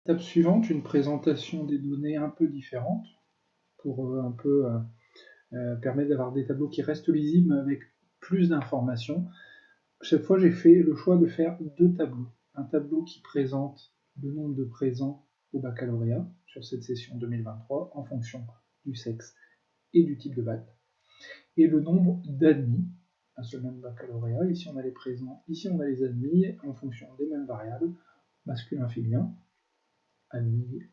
Étape suivante, une présentation des données un peu différente pour permettre d'avoir des tableaux qui restent lisibles avec plus d'informations. Cette fois, j'ai fait le choix de faire deux tableaux. Un tableau qui présente le nombre de présents au baccalauréat sur cette session 2023 en fonction du sexe et du type de bac, et le nombre d'admis à ce même baccalauréat. Ici, on a les présents, ici, on a les admis en fonction des mêmes variables, masculin-féminin, admis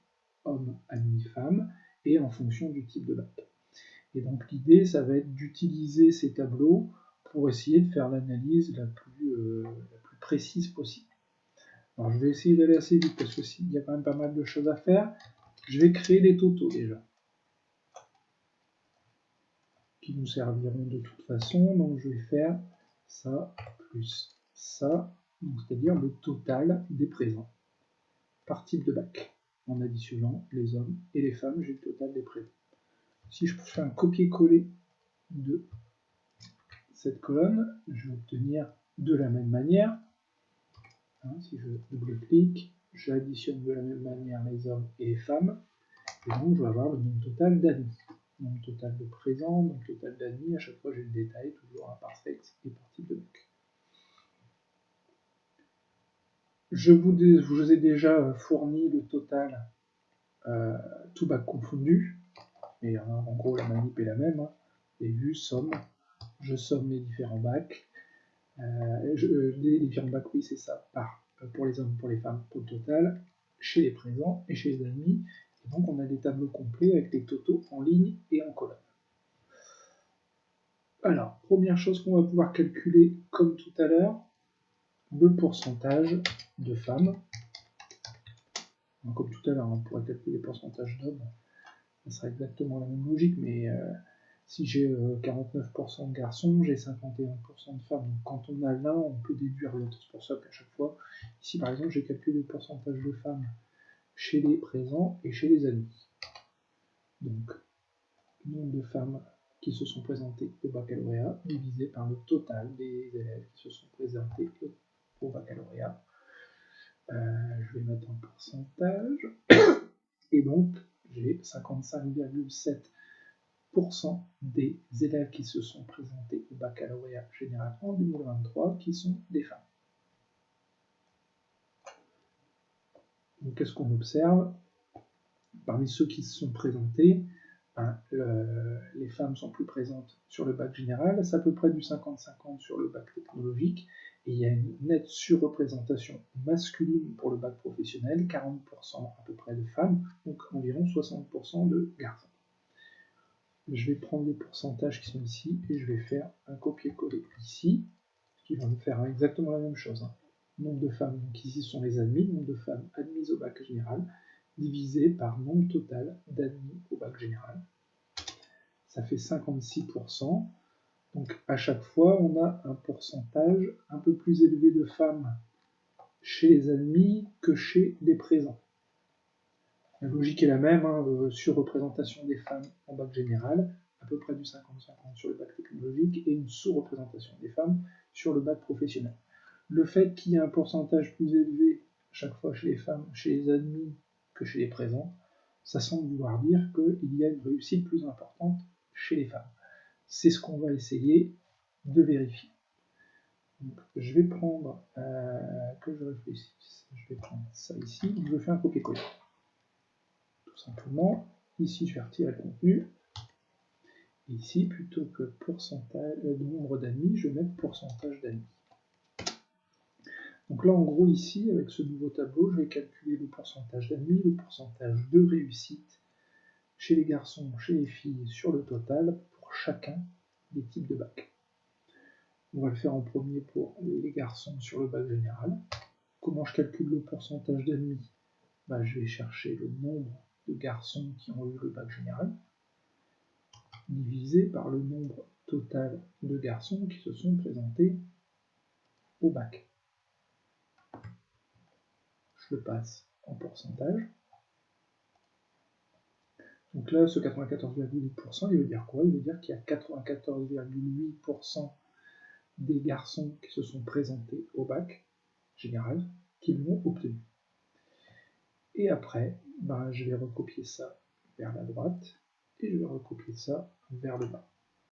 homme, admis femme, et en fonction du type de bac. Et donc l'idée, ça va être d'utiliser ces tableaux pour essayer de faire l'analyse la plus précise possible. Alors je vais essayer d'aller assez vite parce qu'il y a quand même pas mal de choses à faire. Je vais créer les totaux déjà, qui nous serviront de toute façon. Donc je vais faire ça plus ça, c'est-à-dire le total des présents par type de bac. En additionnant les hommes et les femmes, j'ai le total des présents. Si je fais un copier-coller de cette colonne, je vais obtenir de la même manière. Si je double-clique, j'additionne de la même manière les hommes et les femmes, et donc je vais avoir le nombre total d'admis. Nombre total de présents, nombre total d'admis, à chaque fois j'ai le détail, toujours par sexe et par type de bac. Je vous ai déjà fourni le total tout bac confondu, et en gros la manip est la même, les vues, somme, je somme les différents bacs, les différents bacs, oui c'est ça, pour les hommes, pour les femmes, pour le total, chez les présents et chez les admis, et donc on a des tableaux complets avec les totaux en ligne et en colonne. Alors, première chose qu'on va pouvoir calculer comme tout à l'heure, le pourcentage de femmes. Donc, comme tout à l'heure, on pourrait calculer le pourcentage d'hommes, ça sera exactement la même logique, mais si j'ai 49% de garçons, j'ai 51% de femmes. Donc quand on a l'un, on peut déduire l'autre. C'est pour ça qu'à chaque fois, ici par exemple, j'ai calculé le pourcentage de femmes chez les présents et chez les admis. Donc, nombre de femmes qui se sont présentées au baccalauréat divisé par le total des élèves qui se sont présentés au baccalauréat. Je vais mettre un pourcentage. Et donc, j'ai 55,7% des élèves qui se sont présentés au baccalauréat général en 2023 qui sont des femmes. Donc, qu'est-ce qu'on observe? Parmi ceux qui se sont présentés, les femmes sont plus présentes sur le bac général, c'est à peu près du 50-50 sur le bac technologique, et il y a une nette surreprésentation masculine pour le bac professionnel, 40% à peu près de femmes, donc environ 60% de garçons. Je vais prendre les pourcentages qui sont ici, et je vais faire un copier-coller ici, qui va me faire exactement la même chose. Nombre de femmes, donc ici sont les admis, nombre de femmes admises au bac général, divisé par nombre total d'admis au bac général. Ça fait 56%. Donc à chaque fois, on a un pourcentage un peu plus élevé de femmes chez les admis que chez les présents. La logique est la même, surreprésentation des femmes en bac général, à peu près du 50-50 sur le bac technologique, et une sous-représentation des femmes sur le bac professionnel. Le fait qu'il y ait un pourcentage plus élevé chaque fois chez les femmes, chez les admis, que chez les présents, ça semble vouloir dire qu'il y a une réussite plus importante chez les femmes. C'est ce qu'on va essayer de vérifier. Donc, je vais prendre, que je réfléchisse, je vais prendre ça ici, je fais un copier-coller. Tout simplement, ici je vais retirer le contenu, ici plutôt que pourcentage de nombre d'admis, je vais mettre pourcentage d'admis. Donc là, en gros, ici, avec ce nouveau tableau, je vais calculer le pourcentage d'admis, le pourcentage de réussite chez les garçons, chez les filles, sur le total, pour chacun des types de bac. On va le faire en premier pour les garçons sur le bac général. Comment je calcule le pourcentage d'admis? Je vais chercher le nombre de garçons qui ont eu le bac général, divisé par le nombre total de garçons qui se sont présentés au bac. Je le passe en pourcentage. Donc là, ce 94,8%, il veut dire quoi? Il veut dire qu'il y a 94,8% des garçons qui se sont présentés au bac général qui l'ont obtenu. Et après, je vais recopier ça vers la droite et je vais recopier ça vers le bas.